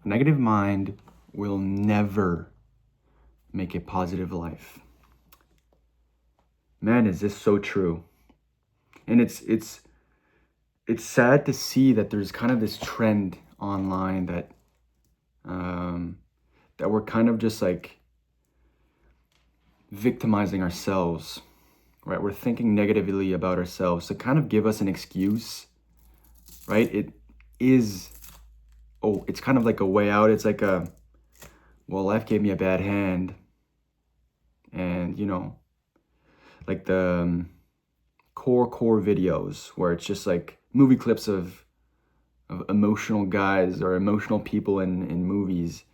A negative mind will never make a positive life. Man, is this so true? And it's sad to see that there's kind of this trend online that that we're kind of just like victimizing ourselves, right? We're thinking negatively about ourselves to kind of give us an excuse, right? It is, oh, it's kind of like a way out. It's like a, well, life gave me a bad hand. And, like the core videos where it's just like movie clips of emotional guys or emotional people in movies.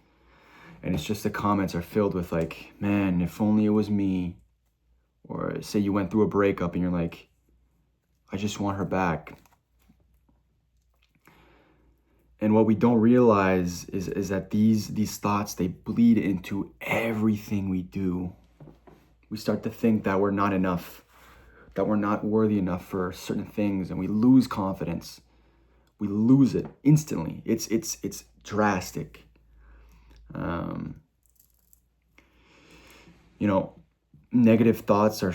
And it's just the comments are filled with like, man, if only it was me. Or say you went through a breakup and you're like, I just want her back. And what we don't realize is that these thoughts, they bleed into everything we do. We start to think that we're not enough, that we're not worthy enough for certain things, and we lose confidence. We lose it instantly. It's drastic. Negative thoughts are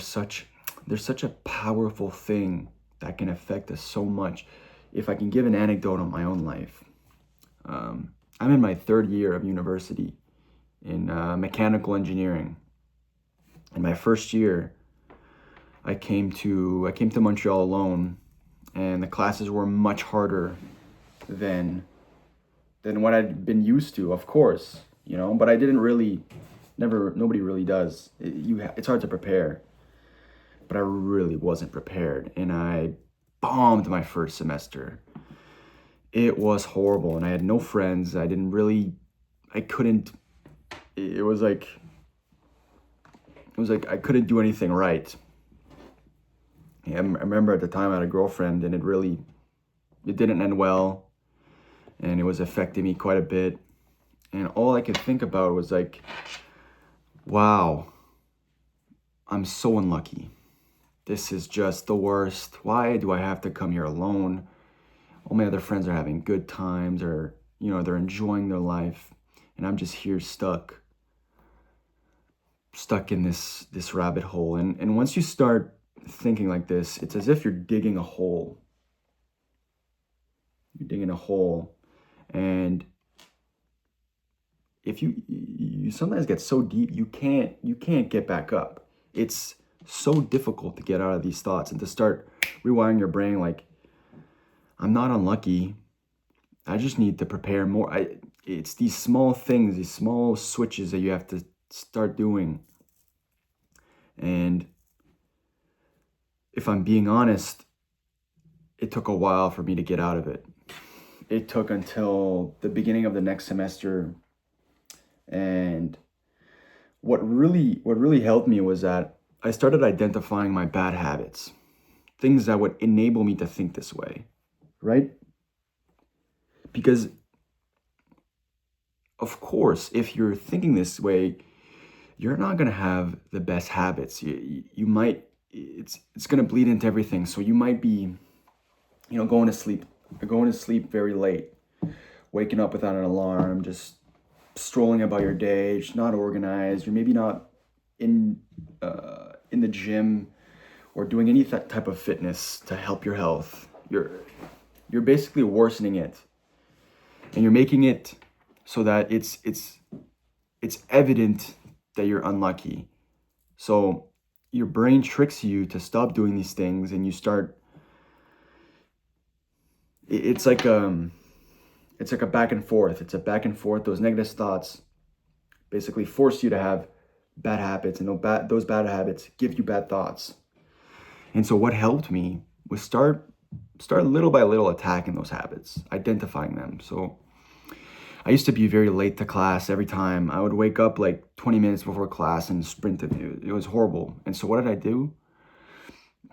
they're such a powerful thing that can affect us so much. If I can give an anecdote on my own life, I'm in my third year of university in mechanical engineering. In my first year, I came to Montreal alone, and the classes were much harder than what I'd been used to, of course, but I didn't really, nobody really does. It's hard to prepare, but I really wasn't prepared, and I bombed my first semester. It was horrible, and I had no friends. I couldn't, it was like I couldn't do anything right. I remember at the time I had a girlfriend, and it didn't end well, and it was affecting me quite a bit. And all I could think about was like, wow, I'm so unlucky. This is just the worst. Why do I have to come here alone? All my other friends are having good times, or, they're enjoying their life. And I'm just here stuck in this rabbit hole. And once you start thinking like this, it's as if you're digging a hole. You're digging a hole. And if you sometimes get so deep, you can't get back up. It's so difficult to get out of these thoughts and to start rewiring your brain like, I'm not unlucky. I just need to prepare more. It's these small things, these small switches that you have to start doing. And if I'm being honest, it took a while for me to get out of it. It took until the beginning of the next semester. And what really helped me was that I started identifying my bad habits, things that would enable me to think this way, right? Because of course, if you're thinking this way, you're not going to have the best habits. You might, it's going to bleed into everything. So you might be, going to sleep very late, waking up without an alarm, just strolling about your day, just not organized. You're maybe not in the gym or doing any type of fitness to help your health. You're basically worsening it, and you're making it so that it's evident that you're unlucky. So your brain tricks you to stop doing these things, and you start. It's like a back and forth. It's a back and forth. Those negative thoughts basically force you to have bad habits, and those bad habits give you bad thoughts. And so what helped me was start little by little attacking those habits, identifying them. So I used to be very late to class every time. I would wake up like 20 minutes before class and sprint it. It was horrible. And so what did I do?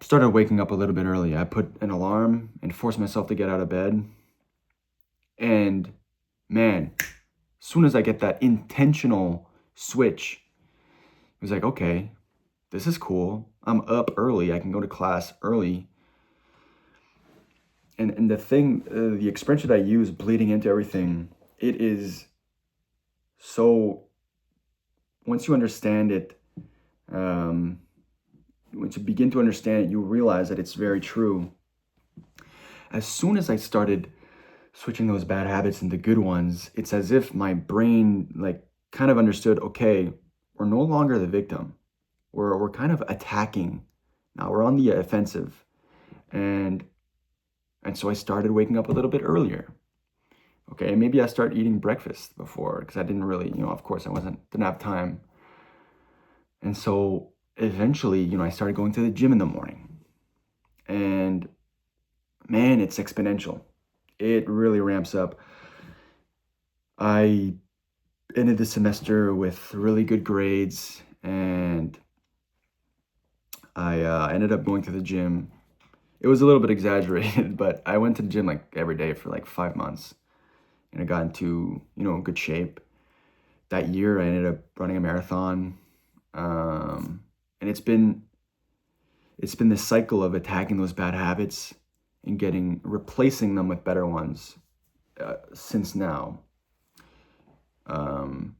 Started waking up a little bit early. I put an alarm and forced myself to get out of bed. And man, as soon as I get that intentional switch, it was like, okay, this is cool. I'm up early. I can go to class early. And the thing, the expression that I use, bleeding into everything, it is So once you understand it, um, once you begin to understand it, you realize that it's very true. As soon as I started switching those bad habits into good ones, it's as if my brain like kind of understood, okay, we're no longer the victim. We're kind of attacking. Now we're on the offensive. And so I started waking up a little bit earlier. Okay, maybe I started eating breakfast before because I didn't really, of course didn't have time. And so eventually, I started going to the gym in the morning. And man, it's exponential. It really ramps up. I ended the semester with really good grades, and I ended up going to the gym. It was a little bit exaggerated, but I went to the gym like every day for like 5 months, and I got into good shape. That year, I ended up running a marathon, and it's been this cycle of attacking those bad habits and replacing them with better ones since now. Um,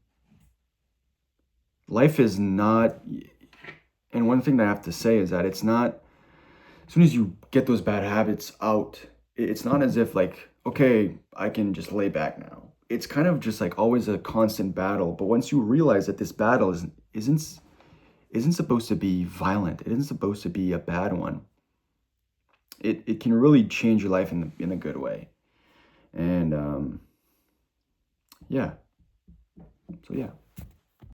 Life is not, and one thing that I have to say is that it's not, as soon as you get those bad habits out, it's not as if like, okay, I can just lay back now. It's kind of just like always a constant battle. But once you realize that this battle isn't supposed to be violent, it isn't supposed to be a bad one. It can really change your life in a good way. And yeah, so yeah.